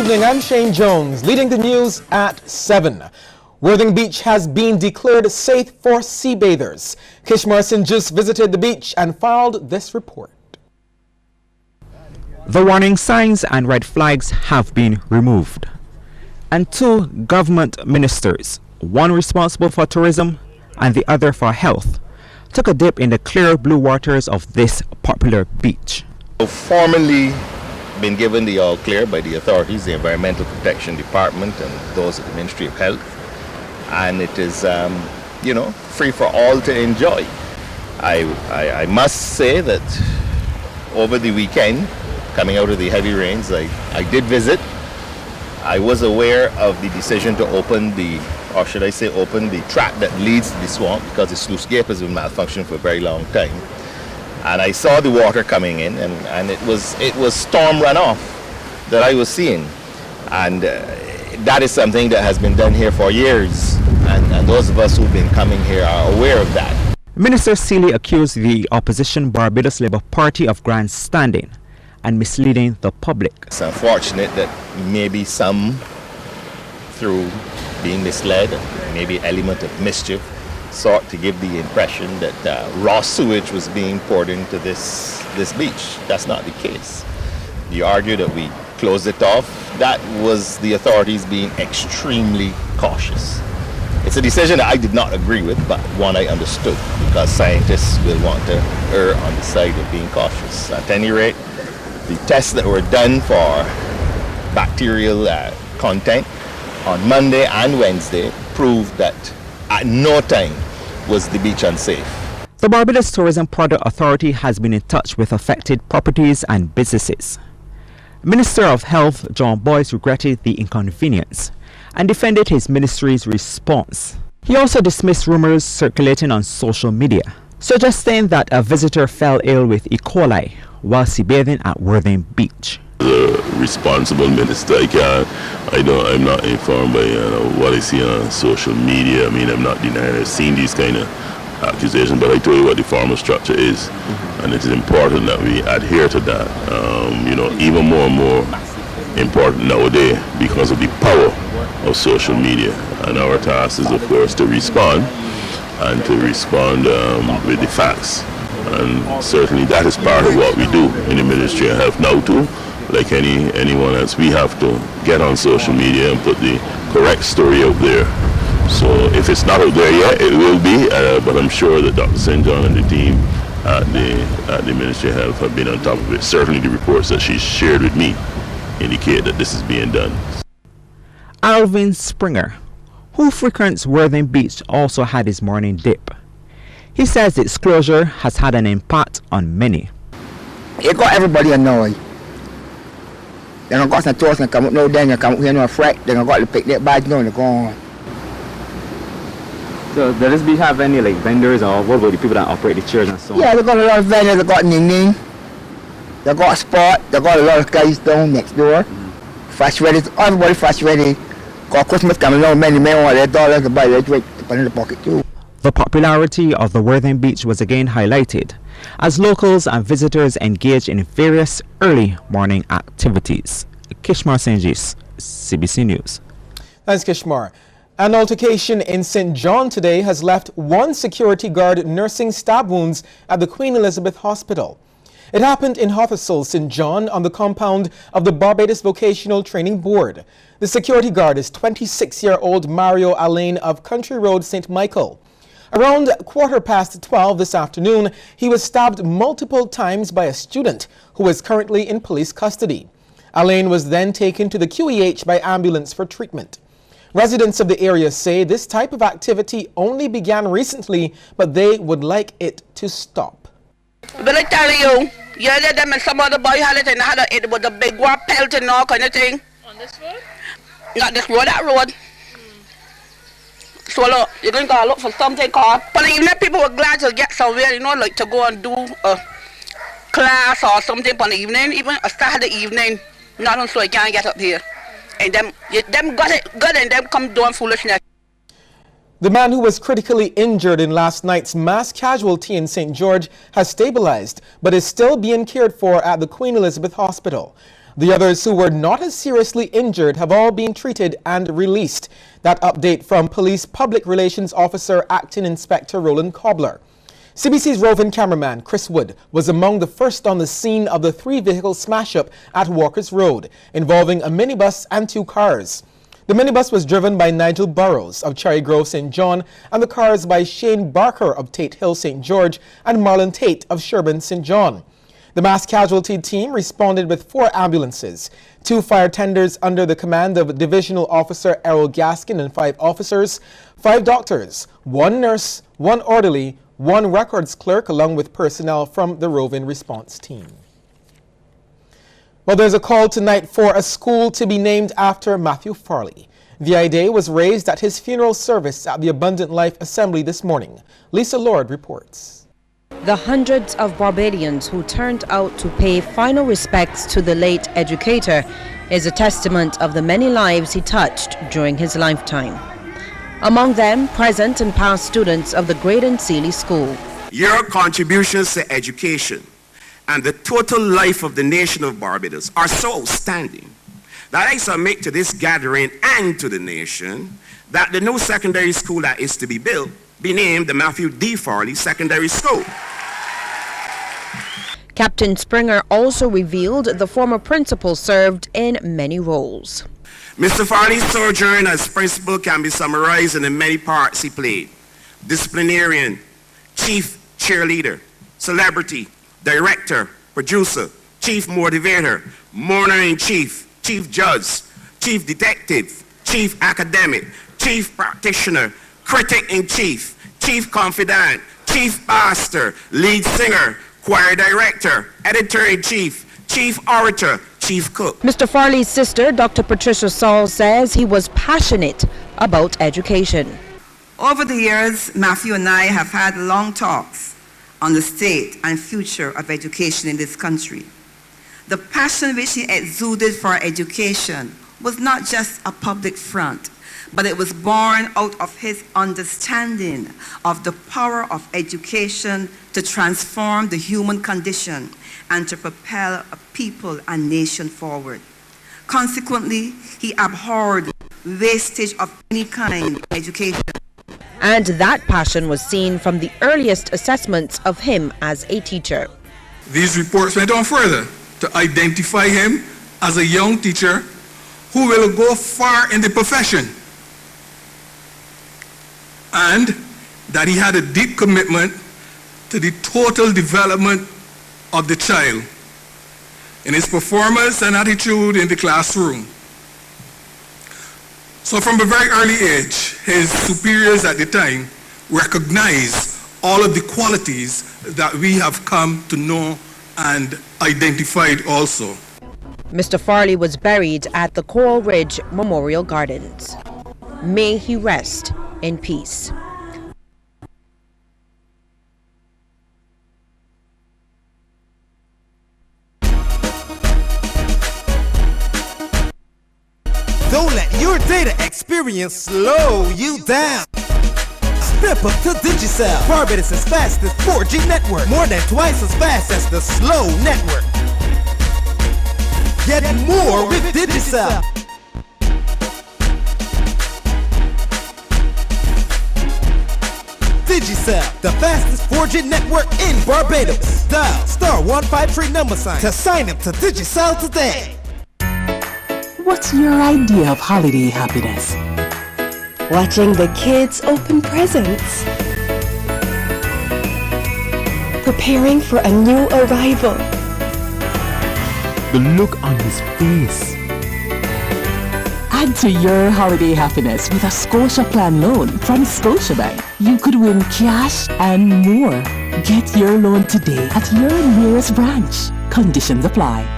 evening, I'm Shane Jones, leading the news at 7. Worthing Beach has been declared safe for sea bathers. Kishmar just visited the beach and filed this report. The warning signs and red flags have been removed. And 2 government ministers, one responsible for tourism and the other for health, took a dip in the clear blue waters of this popular beach. Formally been given the all clear by the authorities, the Environmental Protection Department and those at the Ministry of Health, and it is free for all to enjoy. I must say that over the weekend, coming out of the heavy rains, I did visit. I was aware of the decision to open open the track that leads to the swamp, because the sluice gate has been malfunctioning for a very long time. And I saw the water coming in, and it was storm runoff that I was seeing. And that is something that has been done here for years, and those of us who've been coming here are aware of that. Minister Seeley accused the opposition Barbados Labour Party of grandstanding and misleading the public. It's unfortunate that maybe some, through being misled, maybe element of mischief, sought to give the impression that raw sewage was being poured into this beach. That's not the case. You argue that we closed it off. That was the authorities being extremely cautious. It's a decision that I did not agree with, but one I understood, because scientists will want to err on the side of being cautious. At any rate, the tests that were done for bacterial content on Monday and Wednesday proved that at no time was the beach unsafe. The Barbados Tourism Product Authority has been in touch with affected properties and businesses. Minister of Health John Boyce regretted the inconvenience and defended his ministry's response. He also dismissed rumors circulating on social media, suggesting that a visitor fell ill with E. coli while sea bathing at Worthing Beach. The responsible minister, I'm not informed by what I see on social media. I mean, I'm not denying I've seen these kind of accusations, but I told you what the formal structure is, and it is important that we adhere to that. Even more and more important nowadays because of the power of social media. And our task is, of course, to respond, and to respond with the facts. And certainly that is part of what we do in the Ministry of Health now too. Like anyone else, we have to get on social media and put the correct story out there. So if it's not out there yet, it will be, but I'm sure that Dr. St. John and the team at the Ministry of Health have been on top of it. Certainly the reports that she shared with me indicate that this is being done. Alvin Springer, who frequents Worthing Beach, also had his morning dip. He says its closure has had an impact on many. It got everybody annoyed. Then I got some tourists and come up, no, then they come up here, no fret. Then I got to pick their bags, no, they're gone. So does this beach have any vendors, or what about the people that operate the chairs and so on? Yeah, they got a lot of vendors. They got Ning, they got Spot, they got a lot of guys down next door. Fresh ready, everybody fresh ready. Got Christmas coming along, many men want their dollars to buy their drink to put in the pocket too. The popularity of the Worthing Beach was again highlighted as locals and visitors engaged in various early morning activities. Kishmar St. Cbc News. Thanks, Kishmar. An altercation in St. John today has left one security guard nursing stab wounds at the Queen Elizabeth Hospital. It happened in Hothersall, St. John, on the compound of the Barbados Vocational Training Board. The security guard is 26-year-old Mario Alain of Country Road, St. Michael. Around 12:15 this afternoon, he was stabbed multiple times by a student who is currently in police custody. Alain was then taken to the QEH by ambulance for treatment. Residents of the area say this type of activity only began recently, but they would like it to stop. Will I tell you, them and some other boy had it and had it with a big war pelt and all kind of thing. On this road? Not this road, that road. So look, you're going to go look for something called, but even if people were glad to get somewhere, like to go and do a class or something for the evening, even a Saturday evening, not so I can't get up here. And them got it good and them come doing foolishness. The man who was critically injured in last night's mass casualty in St. George has stabilized, but is still being cared for at the Queen Elizabeth Hospital. The others who were not as seriously injured have all been treated and released. That update from Police Public Relations Officer Acting Inspector Roland Cobbler. CBC's roving cameraman Chris Wood was among the first on the scene of the three-vehicle smash-up at Walker's Road, involving a minibus and 2 cars. The minibus was driven by Nigel Burrows of Cherry Grove, St. John, and the cars by Shane Barker of Tate Hill, St. George, and Marlon Tate of Sherburne, St. John. The mass casualty team responded with 4 ambulances, 2 fire tenders under the command of Divisional Officer Errol Gaskin and 5 officers, 5 doctors, 1 nurse, 1 orderly, 1 records clerk, along with personnel from the roving response team. Well, there's a call tonight for a school to be named after Matthew Farley. The idea was raised at his funeral service at the Abundant Life Assembly this morning. Lisa Lord reports. The hundreds of Barbadians who turned out to pay final respects to the late educator is a testament of the many lives he touched during his lifetime. Among them, present and past students of the Graydon Seeley School. Your contributions to education and the total life of the nation of Barbados are so outstanding that I submit to this gathering and to the nation that the new secondary school that is to be built be named the Matthew D. Farley Secondary School. Captain Springer also revealed the former principal served in many roles. Mr. Farley's sojourn as principal can be summarized in the many parts he played: disciplinarian, chief cheerleader, celebrity, director, producer, chief motivator, mourner-in-chief, chief judge, chief detective, chief academic, chief practitioner, critic-in-chief, chief confidant, chief pastor, lead singer, choir director, editor-in-chief, chief orator, chief cook. Mr. Farley's sister, Dr. Patricia Saul, says he was passionate about education. Over the years, Matthew and I have had long talks on the state and future of education in this country. The passion which he exuded for education was not just a public front, but it was born out of his understanding of the power of education to transform the human condition and to propel a people and nation forward. Consequently, he abhorred wastage of any kind in education. And that passion was seen from the earliest assessments of him as a teacher. These reports went on further to identify him as a young teacher who will go far in the profession, and that he had a deep commitment to the total development of the child in his performance and attitude in the classroom. So from a very early age, his superiors at the time recognized all of the qualities that we have come to know and identified also. Mr. Farley was buried at the Coral Ridge Memorial Gardens. May he rest in peace. Don't let your data experience slow you down. Step up to Digicel, Barbados' fastest 4G network, more than twice as fast as the slow network. Get more with Digicel. Digicel, the fastest 4G network in Barbados. Dial *153# to sign up to Digicel today. What's your idea of holiday happiness? Watching the kids open presents. Preparing for a new arrival. The look on his face. Add to your holiday happiness with a Scotia Plan loan from Scotiabank. You could win cash and more. Get your loan today at your nearest branch. Conditions apply.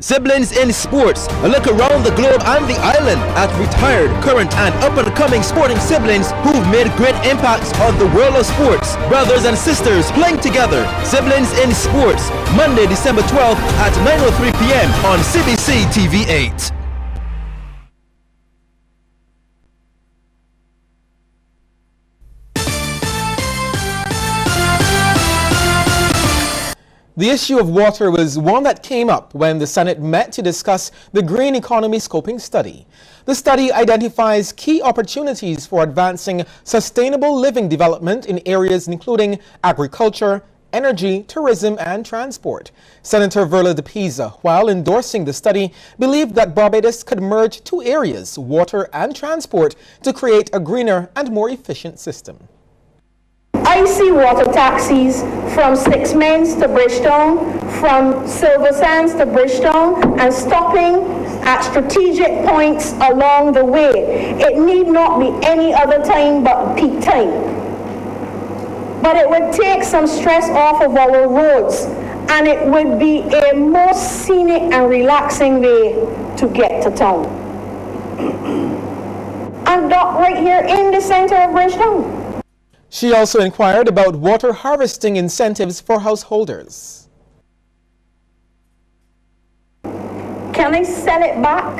Siblings in Sports, a look around the globe and the island at retired, current and up-and-coming sporting siblings who've made great impacts on the world of sports. Brothers and sisters playing together. Siblings in Sports, Monday, December 12th at 9:03 p.m. on CBC TV 8. The issue of water was one that came up when the Senate met to discuss the Green Economy Scoping Study. The study identifies key opportunities for advancing sustainable living development in areas including agriculture, energy, tourism, and transport. Senator Verla de Pisa, while endorsing the study, believed that Barbados could merge two areas, water and transport, to create a greener and more efficient system. I see water taxis from Six Mines to Bridgetown, from Silver Sands to Bridgetown, and stopping at strategic points along the way. It need not be any other time but peak time. But it would take some stress off of our roads, and it would be a more scenic and relaxing way to get to town. And dock right here in the center of Bridgetown. She also inquired about water harvesting incentives for householders. Can I sell it back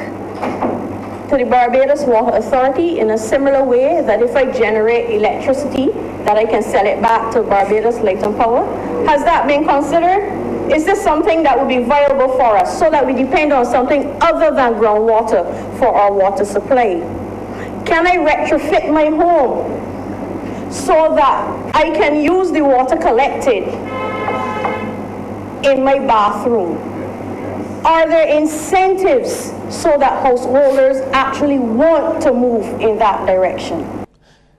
to the Barbados Water Authority in a similar way that if I generate electricity, that I can sell it back to Barbados Light and Power? Has that been considered? Is this something that would be viable for us so that we depend on something other than groundwater for our water supply? Can I retrofit my home so that I can use the water collected in my bathroom? Are there incentives so that householders actually want to move in that direction?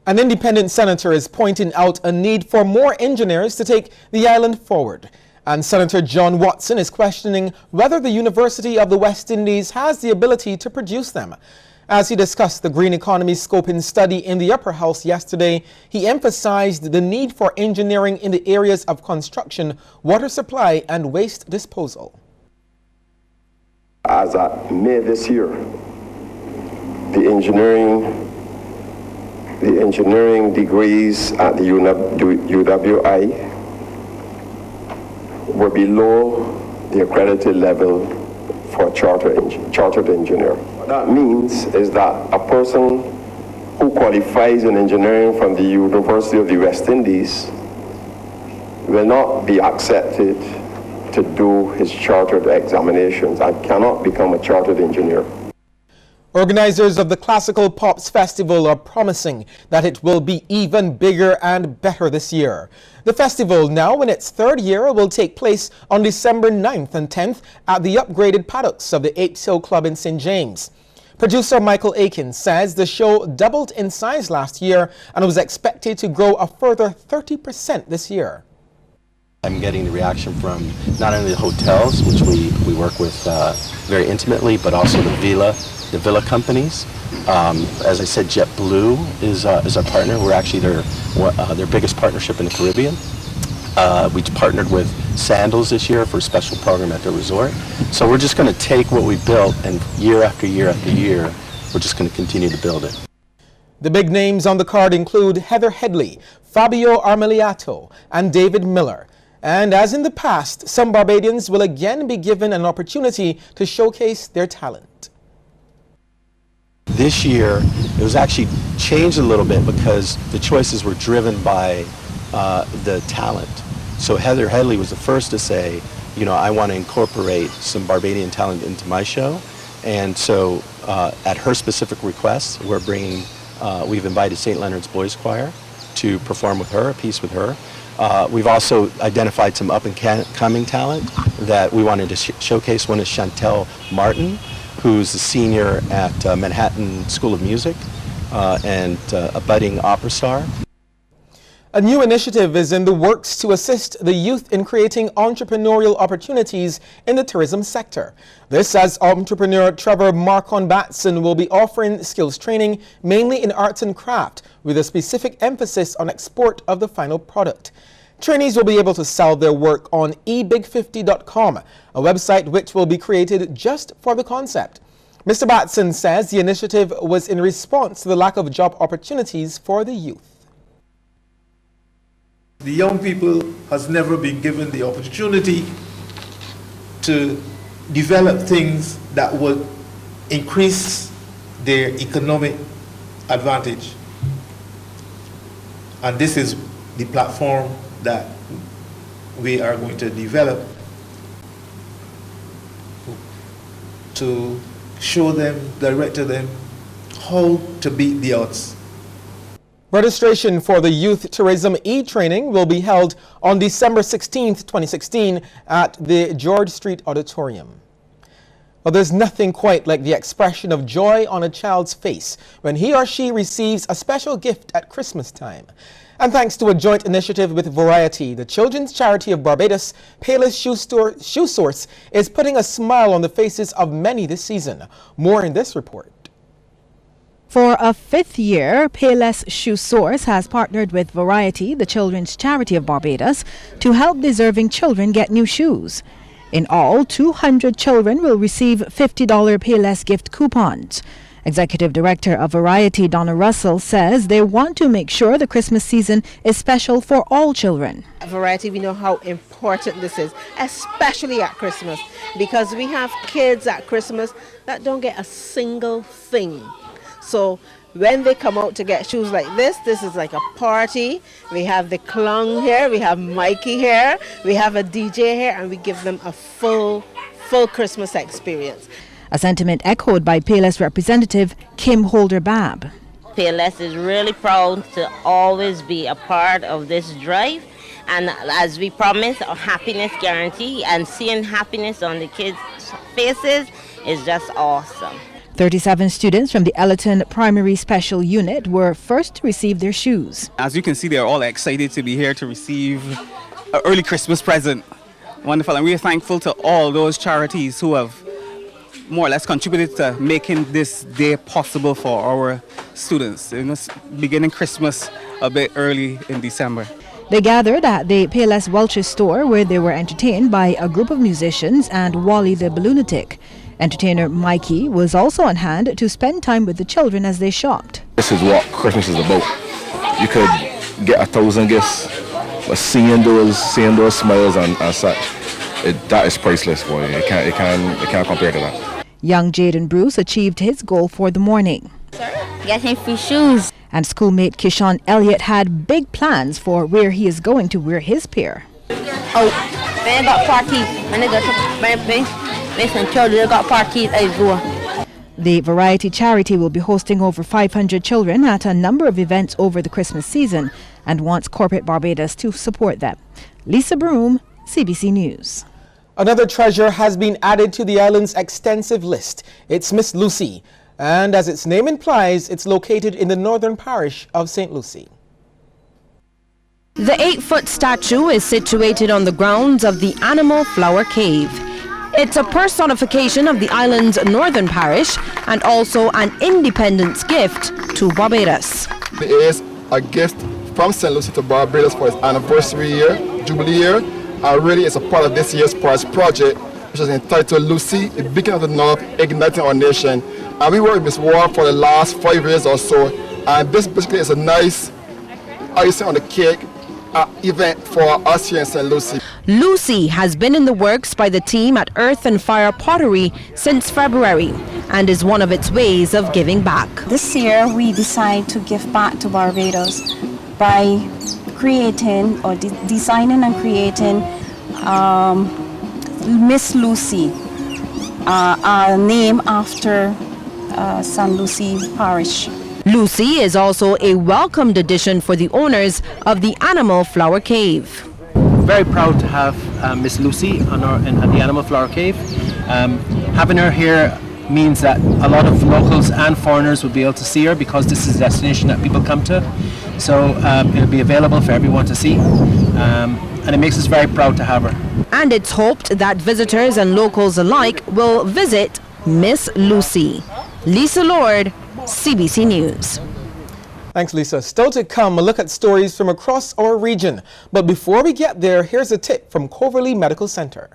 An independent senator is pointing out a need for more engineers to take the island forward. And Senator John Watson is questioning whether the University of the West Indies has the ability to produce them. As he discussed the Green Economy Scoping Study in the Upper House yesterday, he emphasized the need for engineering in the areas of construction, water supply, and waste disposal. As at May this year, the engineering degrees at the UWI were below the accredited level for a chartered engineer. What that means is that a person who qualifies in engineering from the University of the West Indies will not be accepted to do his chartered examinations and cannot become a chartered engineer. Organizers of the Classical Pops Festival are promising that it will be even bigger and better this year. The festival, now in its third year, will take place on December 9th and 10th at the upgraded paddocks of the Apes Hill Club in St. James. Producer Michael Aiken says the show doubled in size last year and was expected to grow a further 30% this year. I'm getting the reaction from not only the hotels, which we work with very intimately, but also the villa companies. As I said, JetBlue is our partner. We're actually their biggest partnership in the Caribbean. We partnered with Sandals this year for a special program at their resort. So we're just going to take what we built, and year after year after year, we're just going to continue to build it. The big names on the card include Heather Headley, Fabio Armiliato, and David Miller. And as in the past, some Barbadians will again be given an opportunity to showcase their talent. This year, it was actually changed a little bit because the choices were driven by the talent. So Heather Headley was the first to say, you know, I want to incorporate some Barbadian talent into my show. And so at her specific request, we've invited St. Leonard's Boys Choir to perform with her, a piece with her. We've also identified some up-and-coming talent that we wanted to showcase. One is Chantel Martin, who's a senior at Manhattan School of Music and a budding opera star. A new initiative is in the works to assist the youth in creating entrepreneurial opportunities in the tourism sector. This as entrepreneur Trevor Marcon Batson will be offering skills training mainly in arts and craft with a specific emphasis on export of the final product. Trainees will be able to sell their work on ebig50.com, a website which will be created just for the concept. Mr. Batson says the initiative was in response to the lack of job opportunities for the youth. The young people has never been given the opportunity to develop things that would increase their economic advantage. And this is the platform that we are going to develop to show them, direct to them how to beat the odds. Registration for the Youth Tourism E-Training will be held on December 16th, 2016 at the George Street Auditorium. Well, there's nothing quite like the expression of joy on a child's face when he or she receives a special gift at Christmas time. And thanks to a joint initiative with Variety, the children's charity of Barbados, Payless Shoe Source is putting a smile on the faces of many this season. More in this report. For a fifth year, Payless Shoe Source has partnered with Variety, the children's charity of Barbados, to help deserving children get new shoes. In all, 200 children will receive $50 Payless gift coupons. Executive Director of Variety, Donna Russell, says they want to make sure the Christmas season is special for all children. At Variety, we know how important this is, especially at Christmas, because we have kids at Christmas that don't get a single thing. So when they come out to get shoes like this is like a party. We have the clown here, we have Mikey here, we have a DJ here, and we give them a full Christmas experience. A sentiment echoed by Payless representative Kim Holder-Babb. Payless is really proud to always be a part of this drive, and as we promise, a happiness guarantee, and seeing happiness on the kids' faces is just awesome. 37 students from the Ellerton Primary Special Unit were first to receive their shoes. As you can see, they're all excited to be here to receive an early Christmas present. Wonderful, and we are thankful to all those charities who have more or less contributed to making this day possible for our students. Beginning Christmas a bit early in December. They gathered at the Payless Welch's store where they were entertained by a group of musicians and Wally the Balloonatic. Entertainer Mikey was also on hand to spend time with the children as they shopped. This is what Christmas is about. You could get 1,000 gifts, but seeing those smiles and such, that is priceless for you. It can't compare to that. Young Jaden Bruce achieved his goal for the morning. Getting free shoes. And schoolmate Kishan Elliott had big plans for where he is going to wear his pair. Oh, when I got parties, when I got children got parties, I go. The Variety charity will be hosting over 500 children at a number of events over the Christmas season and wants corporate Barbados to support them. Lisa Broom, CBC News. Another treasure has been added to the island's extensive list. It's Miss Lucy. And as its name implies, it's located in the northern parish of St. Lucie. The 8-foot statue is situated on the grounds of the Animal Flower Cave. It's a personification of the island's northern parish and also an independence gift to Barbados. It is a gift from St. Lucie to Barbados for its anniversary year, Jubilee year, and really it's a part of this year's parish project, which is entitled Lucy, the Beacon of the North, Igniting Our Nation. And we worked with Ms. Ward for the last 5 years or so, and this basically is a nice icing on the cake event for us here in St. Lucie. Lucy has been in the works by the team at Earth and Fire Pottery since February and is one of its ways of giving back. This year we decided to give back to Barbados by creating or designing and creating Miss Lucy, a name after St. Lucie Parish. Lucy is also a welcomed addition for the owners of the Animal Flower Cave. Very proud to have Miss Lucy at the Animal Flower Cave. Having her here means that a lot of locals and foreigners will be able to see her because this is a destination that people come to. So it'll be available for everyone to see. And it makes us very proud to have her. And it's hoped that visitors and locals alike will visit Miss Lucy. Lisa Lord, CBC News. Thanks, Lisa. Still to come, a look at stories from across our region. But before we get there, here's a tip from Coverley Medical Center.